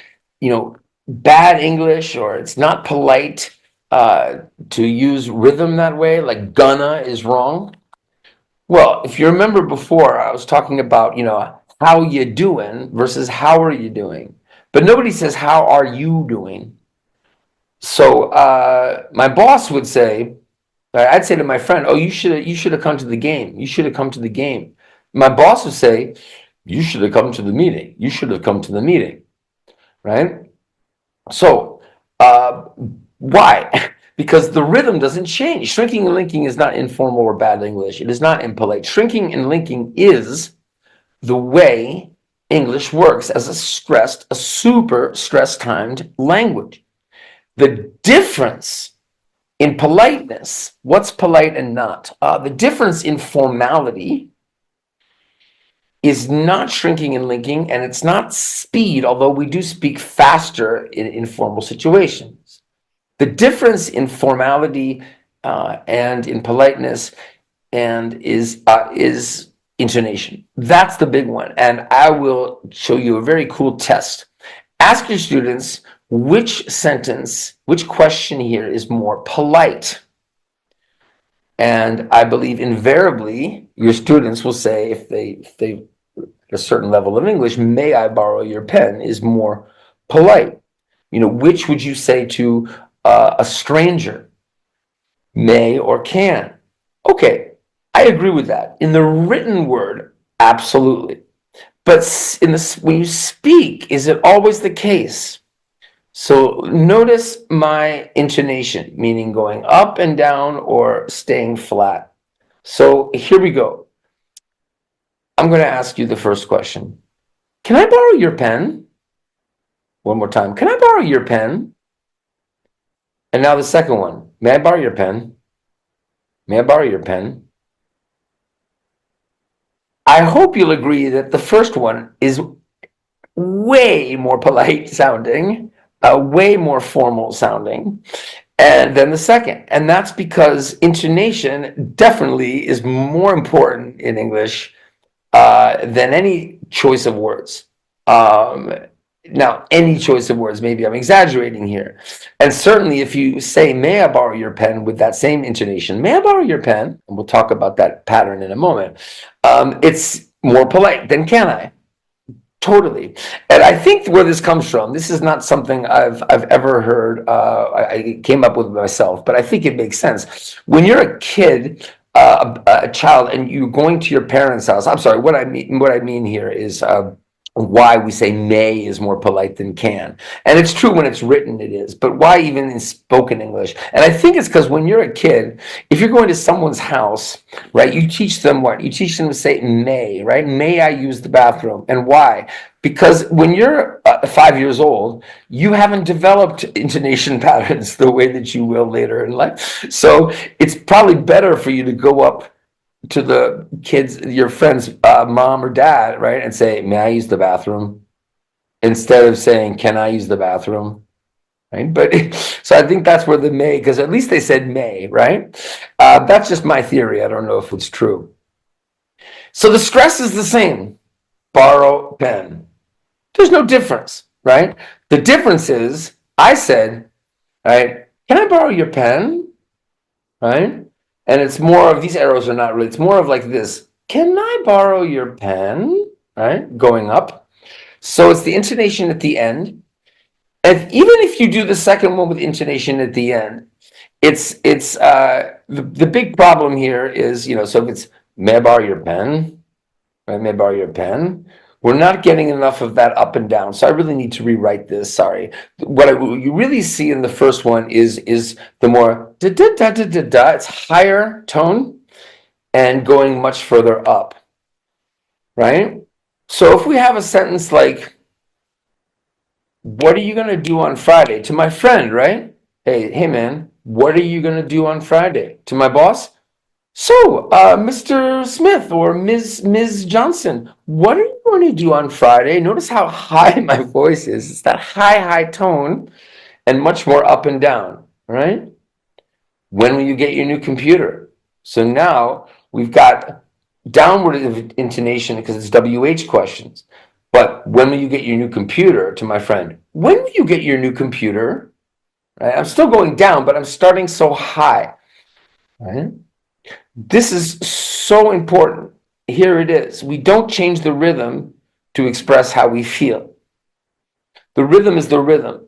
bad English, or it's not polite to use rhythm that way? Like gonna is wrong. Well, if you remember before, I was talking about, how you doing versus how are you doing? But nobody says, how are you doing? So my boss would say, I'd say to my friend, oh, you should have come to the game. You should have come to the game. My boss would say, you should have come to the meeting. You should have come to the meeting, right? So why? Because the rhythm doesn't change. Shrinking and linking is not informal or bad English. It is not impolite. Shrinking and linking is the way English works as a super stress timed language. The difference in politeness, what's polite and not? The difference in formality is not shrinking and linking, and it's not speed, although we do speak faster in informal situations. The difference in formality and in politeness and is intonation. That's the big one. And I will show you a very cool test. Ask your students which sentence, which question here is more polite. And I believe invariably your students will say, if they a certain level of English, may I borrow your pen, is more polite. Which would you say to a stranger? May or can? Okay, I agree with that. In the written word, absolutely. But when you speak, is it always the case? So notice my intonation, meaning going up and down or staying flat. So here we go. I'm going to ask you the first question. Can I borrow your pen? One more time. Can I borrow your pen? And now the second one. May I borrow your pen? May I borrow your pen? I hope you'll agree that the first one is way more polite sounding, way more formal sounding, and then the second. And that's because intonation definitely is more important in English than any choice of words. Now, any choice of words, maybe I'm exaggerating here. And certainly if you say, may I borrow your pen with that same intonation, may I borrow your pen? And we'll talk about that pattern in a moment. It's more polite than can I? Totally. And I think where this comes from, this is not something I've ever heard. I came up with myself, but I think it makes sense. When you're a kid, a child, and you're going to your parents' house, I'm sorry, what I mean here is why we say may is more polite than can. And it's true when it's written, it is, but why even in spoken English? And I think it's because when you're a kid, if you're going to someone's house, right, you teach them what? You teach them to say may, right? May I use the bathroom? And why? Because when you're 5 years old, you haven't developed intonation patterns the way that you will later in life. So it's probably better for you to go up to the kids, your friend's mom or dad, right, and say, may I use the bathroom? Instead of saying, can I use the bathroom? right? But so I think that's where the may, because at least they said may, right? That's just my theory. I don't know if it's true. So the stress is the same. Borrow pen. There's no difference, right? The difference is I said, right, can I borrow your pen? Right? And it's more of these arrows are not really, it's more of like this. Can I borrow your pen? Right? Going up. So it's the intonation at the end. And even if you do the second one with intonation at the end, the big problem here is, so if it's may I borrow your pen? Right, may I borrow your pen? We're not getting enough of that up and down. So I really need to rewrite this. Sorry. What you really see in the first one is the more da da da da da da. It's higher tone and going much further up. Right? So if we have a sentence like, what are you going to do on Friday? To my friend, right? Hey man, what are you going to do on Friday? To my boss? So, Mr. Smith or Ms. Johnson, what are you going to do on Friday? Notice how high my voice is. It's that high tone and much more up and down, right? When will you get your new computer? So now we've got downward intonation because it's WH questions. But when will you get your new computer? To my friend, when will you get your new computer? Right? I'm still going down, but I'm starting so high, right? This is so important. Here it is. We don't change the rhythm to express how we feel. The rhythm is the rhythm.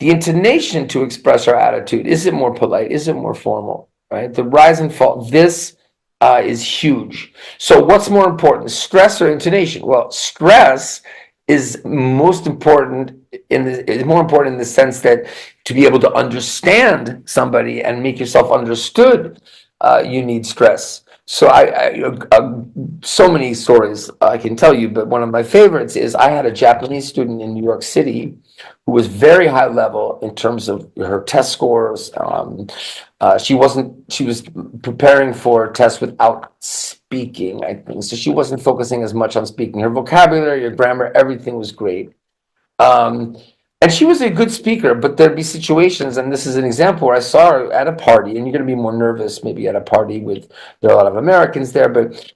The intonation to express our attitude, is it more polite? Is it more formal? Right? The rise and fall. This is huge. So what's more important, stress or intonation? Well, stress is most important is more important in the sense that to be able to understand somebody and make yourself understood, you need stress. So so many stories I can tell you, but one of my favorites is I had a Japanese student in New York City who was very high level in terms of her test scores. She was preparing for tests without speaking, I think. So she wasn't focusing as much on speaking. Her vocabulary, her grammar, everything was great. Um, and she was a good speaker, but there'd be situations, and this is an example where I saw her at a party, and you're going to be more nervous maybe at a party with, there are a lot of Americans there, but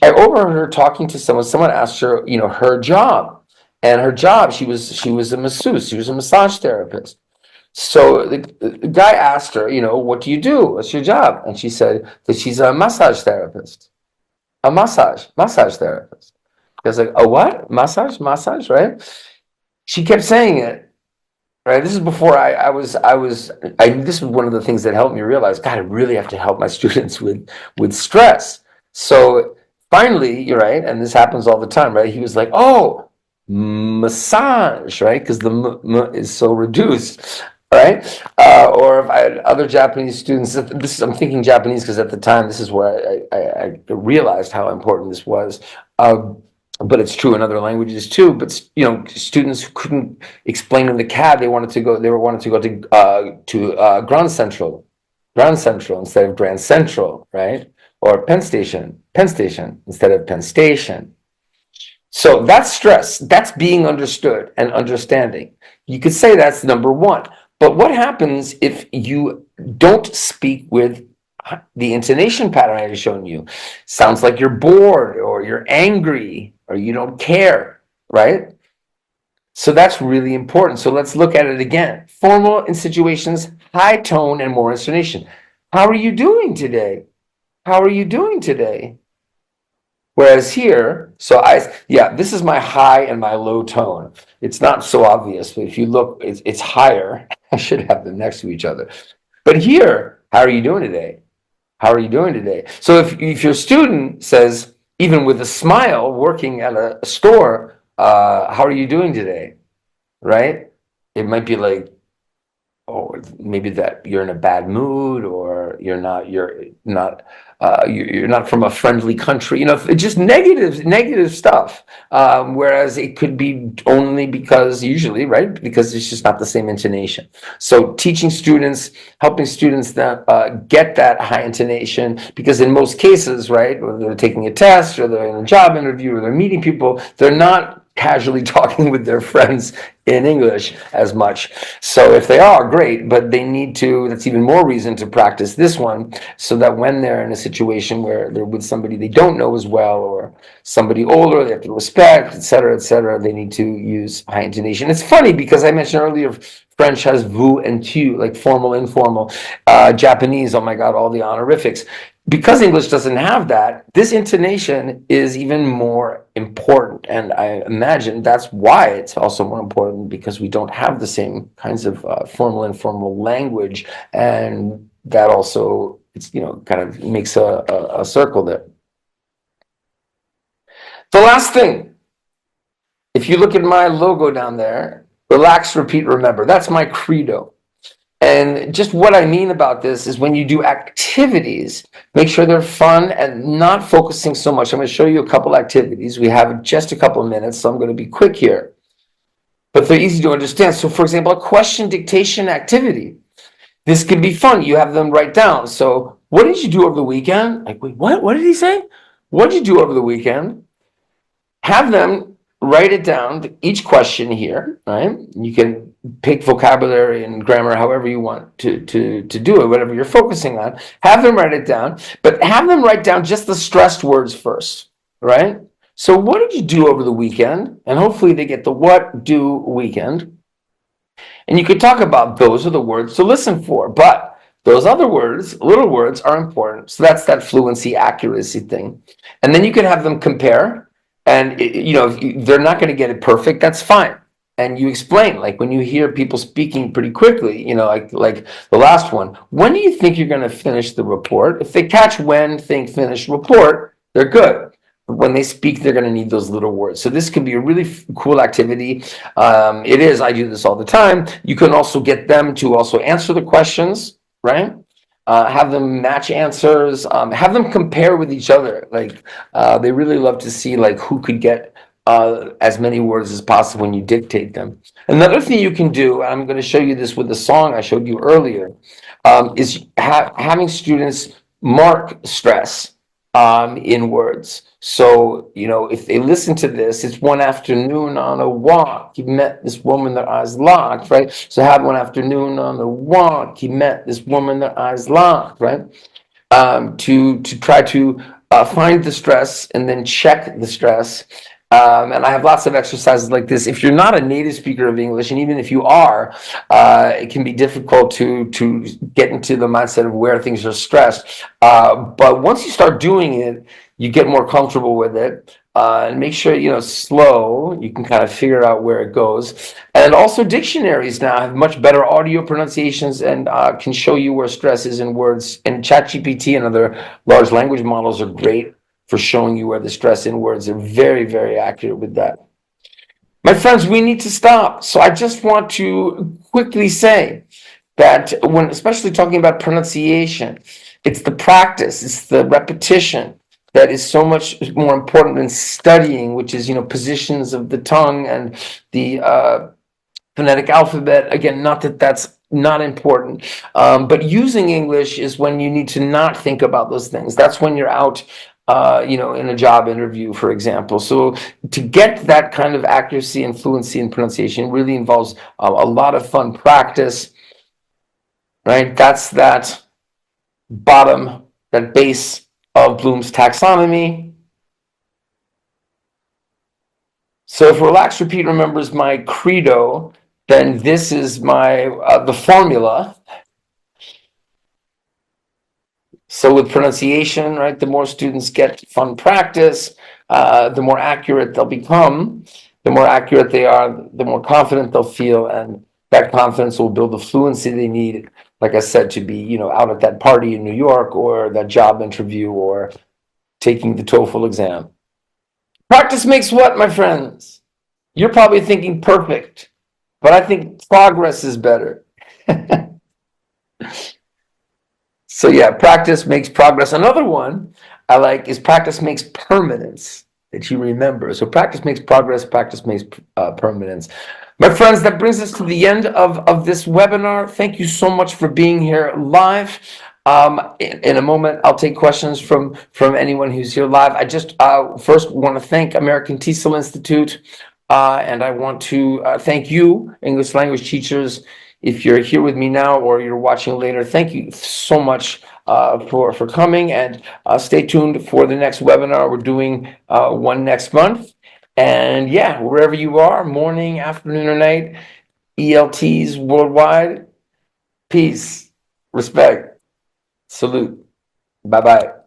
I overheard her talking to someone. Someone asked her, her job. And her job, she was a masseuse, she was a massage therapist. So the guy asked her, what do you do? What's your job? And she said that she's a massage therapist, a massage therapist. I was like, a what? Massage, right? She kept saying it, right? This is before this was one of the things that helped me realize, God, I really have to help my students with stress. So finally, you're right, and this happens all the time, right? He was like, oh, massage, right? Because the is so reduced, right? Or if I had other Japanese students, I'm thinking Japanese because at the time, this is where I realized how important this was. But it's true in other languages too. But students who couldn't explain in the cab, they wanted to go to Grand Central instead of Grand Central, right? Or Penn Station instead of Penn Station. So that's stress. That's being understood and understanding. You could say that's number one. But what happens if you don't speak with the intonation pattern I had shown you? Sounds like you're bored or you're angry or you don't care, right? So that's really important. So let's look at it again. Formal in situations, high tone and more intonation. How are you doing today? How are you doing today? Whereas here, this is my high and my low tone. It's not so obvious, but if you look, it's higher. I should have them next to each other. But here, how are you doing today? How are you doing today? So if your student says, even with a smile, working at a store, how are you doing today? Right? It might be like, or maybe that you're in a bad mood, or you're not from a friendly country, just negative stuff. Whereas it could be only because usually, right? Because it's just not the same intonation. So teaching students, helping students that get that high intonation, because in most cases, right, whether they're taking a test or they're in a job interview or they're meeting people, they're not casually talking with their friends in English as much. So if they are, great, but they need to, that's even more reason to practice this one so that when they're in a situation where they're with somebody they don't know as well or somebody older they have to respect, et cetera, they need to use high intonation. It's funny because I mentioned earlier French has vous and tu, like formal, informal. Japanese, oh my God, all the honorifics. Because English doesn't have that, this intonation is even more important. And I imagine that's why it's also more important because we don't have the same kinds of formal, informal language. And that also, it's, kind of makes a circle there. The last thing, if you look at my logo down there, relax, repeat, remember. That's my credo. And just what I mean about this is when you do activities, make sure they're fun and not focusing so much. I'm going to show you a couple activities. We have just a couple of minutes, so I'm going to be quick here. But they're easy to understand. So, for example, a question dictation activity. This can be fun. You have them write down. So, what did you do over the weekend? Like, wait, what? What did he say? What did you do over the weekend? Have them write it down, each question here, right? You can pick vocabulary and grammar however you want to do it, whatever you're focusing on. Have them write it down, but have them write down just the stressed words first, right? So what did you do over the weekend? And hopefully they get the what do weekend. And you could talk about those are the words to listen for, but those other words, little words, are important. So that's that fluency, accuracy thing. And then you can have them compare. And if they're not going to get it perfect, that's fine. And you explain, like when you hear people speaking pretty quickly, like the last one. When do you think you're going to finish the report? If they catch when, think, finish, report, they're good. But when they speak, they're going to need those little words. So this can be a really cool activity. It is. I do this all the time. You can also get them to also answer the questions, right? Have them match answers, have them compare with each other. Like they really love to see like who could get as many words as possible when you dictate them. Another thing you can do, and I'm going to show you this with the song I showed you earlier, is having students mark stress in words. So, if they listen to this, it's one afternoon on a walk. He met this woman, their eyes locked, right? So, have one afternoon on a walk. He met this woman, their eyes locked, right? To try to find the stress and then check the stress. And I have lots of exercises like this. If you're not a native speaker of English, and even if you are, it can be difficult to get into the mindset of where things are stressed. But once you start doing it, you get more comfortable with it. And make sure, slow, you can kind of figure out where it goes. And also dictionaries now have much better audio pronunciations and can show you where stress is in words. And ChatGPT and other large language models are great for showing you where the stress in words. They're very, very accurate with that. My friends, we need to stop. So I just want to quickly say that when, especially talking about pronunciation, it's the practice, it's the repetition that is so much more important than studying, which is, positions of the tongue and the phonetic alphabet. Again, not that that's not important, but using English is when you need to not think about those things. That's when you're out, in a job interview, for example. So to get that kind of accuracy and fluency in pronunciation really involves a lot of fun practice, right? That's that bottom, that base of Bloom's taxonomy. So if relax, repeat, remember is my credo, then this is my the formula. So with pronunciation, right, the more students get fun practice, the more accurate they'll become. The more accurate they are, the more confident they'll feel, and that confidence will build the fluency they need, like I said, to be, out at that party in New York or that job interview or taking the TOEFL exam. Practice makes what, my friends? You're probably thinking perfect, but I think progress is better. So yeah, practice makes progress. Another one I like is practice makes permanence, that you remember. So practice makes progress, practice makes permanence. My friends, that brings us to the end of this webinar. Thank you so much for being here live. In a moment, I'll take questions from anyone who's here live. I just first want to thank American TESOL Institute And I want to thank you, English language teachers. If you're here with me now or you're watching later, thank you so much for coming, and stay tuned for the next webinar. We're doing one next month. And yeah, wherever you are, morning, afternoon, or night, ELTs worldwide, peace, respect, salute. Bye bye.